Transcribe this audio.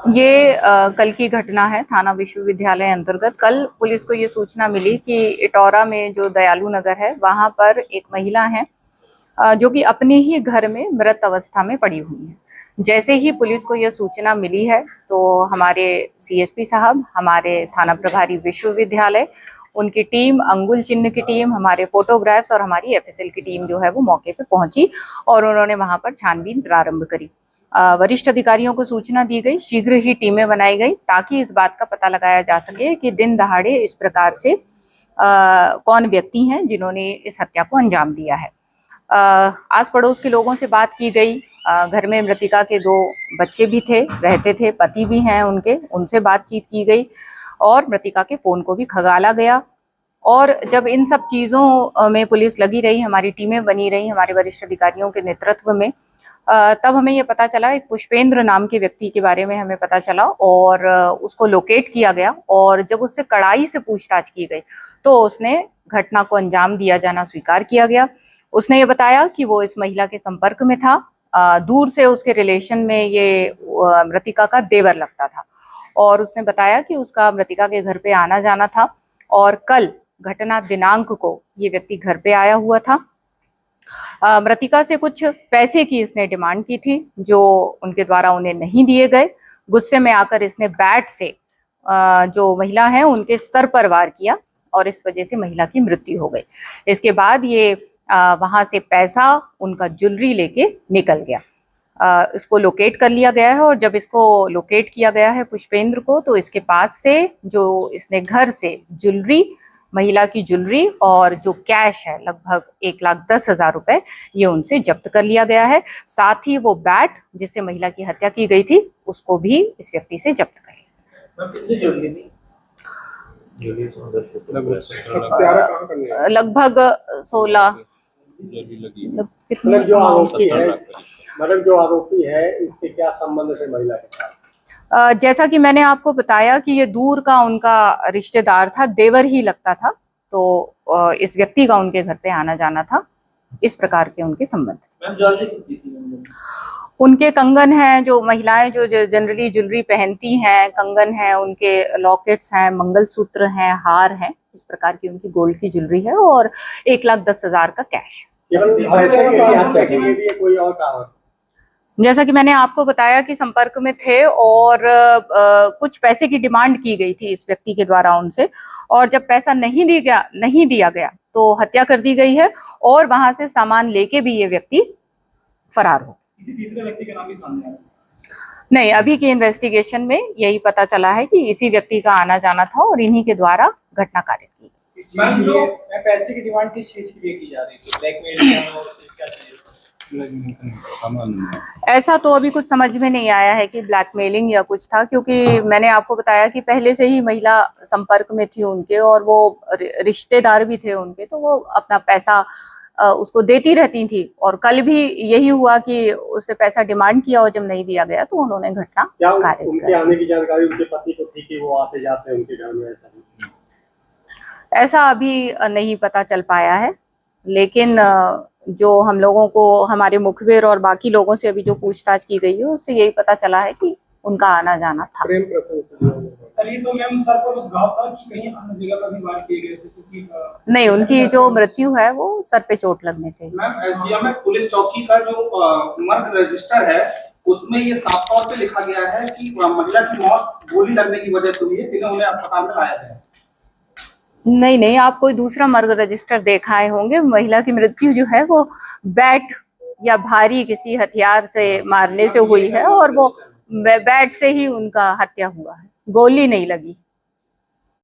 ये कल की घटना है। थाना विश्वविद्यालय अंतर्गत कल पुलिस को ये सूचना मिली कि इटौरा में जो दयालु नगर है वहां पर एक महिला है जो कि अपने ही घर में मृत अवस्था में पड़ी हुई है। जैसे ही पुलिस को यह सूचना मिली है तो हमारे सीएसपी साहब, हमारे थाना प्रभारी विश्वविद्यालय, उनकी टीम, अंगुल चिन्ह की टीम, हमारे फोटोग्राफ्स और हमारी एफएसएल की टीम जो है वो मौके पे पहुंची और उन्होंने वहां पर छानबीन प्रारंभ करी। वरिष्ठ अधिकारियों को सूचना दी गई, शीघ्र ही टीमें बनाई गई ताकि इस बात का पता लगाया जा सके कि दिन दहाड़े इस प्रकार से कौन व्यक्ति हैं जिन्होंने इस हत्या को अंजाम दिया है। आस पड़ोस के लोगों से बात की गई। घर में मृतिका के 2 बच्चे भी रहते थे, पति भी हैं उनके, उनसे बातचीत की गई और मृतिका के फोन को भी खंगाला गया। और जब इन सब चीज़ों में पुलिस लगी रही, हमारी टीमें बनी रही हमारे वरिष्ठ अधिकारियों के नेतृत्व में, तब हमें ये पता चला, एक पुष्पेंद्र नाम के व्यक्ति के बारे में हमें पता चला और उसको लोकेट किया गया। और जब उससे कड़ाई से पूछताछ की गई तो उसने घटना को अंजाम दिया जाना स्वीकार किया गया। उसने ये बताया कि वो इस महिला के संपर्क में था, दूर से उसके रिलेशन में ये मृतिका का देवर लगता था और उसने बताया कि उसका मृतिका के घर पे आना जाना था और कल घटना दिनांक को ये व्यक्ति घर पे आया हुआ था। मृतिका से कुछ पैसे की इसने डिमांड की थी जो उनके द्वारा उन्हें नहीं दिए गए। गुस्से में आकर इसने बैट से जो महिला है उनके सर पर वार किया और इस वजह से महिला की मृत्यु हो गई। इसके बाद ये वहां से पैसा, उनका ज्वेलरी लेके निकल गया। इसको लोकेट कर लिया गया है और जब इसको लोकेट किया गया है पुष्पेंद्र को, तो इसके पास से जो इसने घर से ज्वेलरी, महिला की ज्वेलरी और जो कैश है लगभग 1,10,000 रुपए, ये उनसे जब्त कर लिया गया है। साथ ही वो बैट जिससे महिला की हत्या की गई थी उसको भी इस व्यक्ति से जब्त कर लिया। लगभग 16 कितने जो आरोपी है इसके क्या संबंध है महिला के साथ? जैसा कि मैंने आपको बताया कि ये दूर का उनका रिश्तेदार था, देवर ही लगता था, तो इस व्यक्ति का उनके घर पे आना जाना था, इस प्रकार के उनके संबंध थे। उनके कंगन हैं, जो महिलाएं जो जनरली ज्वेलरी पहनती हैं, कंगन हैं, उनके लॉकेट्स हैं, मंगलसूत्र हैं, हार हैं, इस प्रकार की उनकी गोल्ड की ज्वेलरी है और 1,10,000 का कैश। जैसा कि मैंने आपको बताया कि संपर्क में थे और कुछ पैसे की डिमांड की गई थी इस व्यक्ति के द्वारा उनसे, और जब पैसा नहीं दिया गया तो हत्या कर दी गई है और वहां से सामान लेके भी ये व्यक्ति फरार हो। किसी तीसरे व्यक्ति का नाम भी सामने आया? नहीं, अभी की इन्वेस्टिगेशन में यही पता चला है कि इसी व्यक्ति का आना जाना था और इन्हीं के द्वारा घटना कारित की। पैसे की डिमांड किस चीज के लिए की जा रही थी? ब्लैकमेल? ऐसा तो अभी कुछ समझ में नहीं आया है कि ब्लैकमेलिंग या कुछ था, क्योंकि मैंने आपको बताया कि पहले से ही महिला संपर्क में थी उनके और वो रिश्तेदार भी थे उनके, तो वो अपना पैसा उसको देती रहती थी और कल भी यही हुआ कि उससे पैसा डिमांड किया और जब नहीं दिया गया तो उन्होंने घटना कारित उनके आने की जानकारी उनके पति को थी कि वो आते जाते हैं उनके घर में? ऐसा अभी नहीं पता चल पाया है, लेकिन जो हम लोगों को हमारे मुखबिर और बाकी लोगों से अभी जो पूछताछ की गई है उससे यही पता चला है कि उनका आना जाना था। तो मैम सर पर घाव था कि कहीं अन्य जगह पर भी वार किए गए थे? क्योंकि नहीं, उनकी जो मृत्यु है वो सर पे चोट लगने से। मैम एसडीएम में पुलिस चौकी का जो मर्ग रजिस्टर है उसमें ये साफ तौर पे लिखा गया है कि महिला की मौत गोली लगने की वजह से हुई है, जिन्हें उन्हें अस्पताल में लाया गया। नहीं, आप कोई दूसरा मर्ग रजिस्टर देखाए होंगे। महिला की मृत्यु जो है वो बैट या भारी किसी हथियार से मारने से हुई है और वो बैट से ही उनका हत्या हुआ है, गोली नहीं लगी।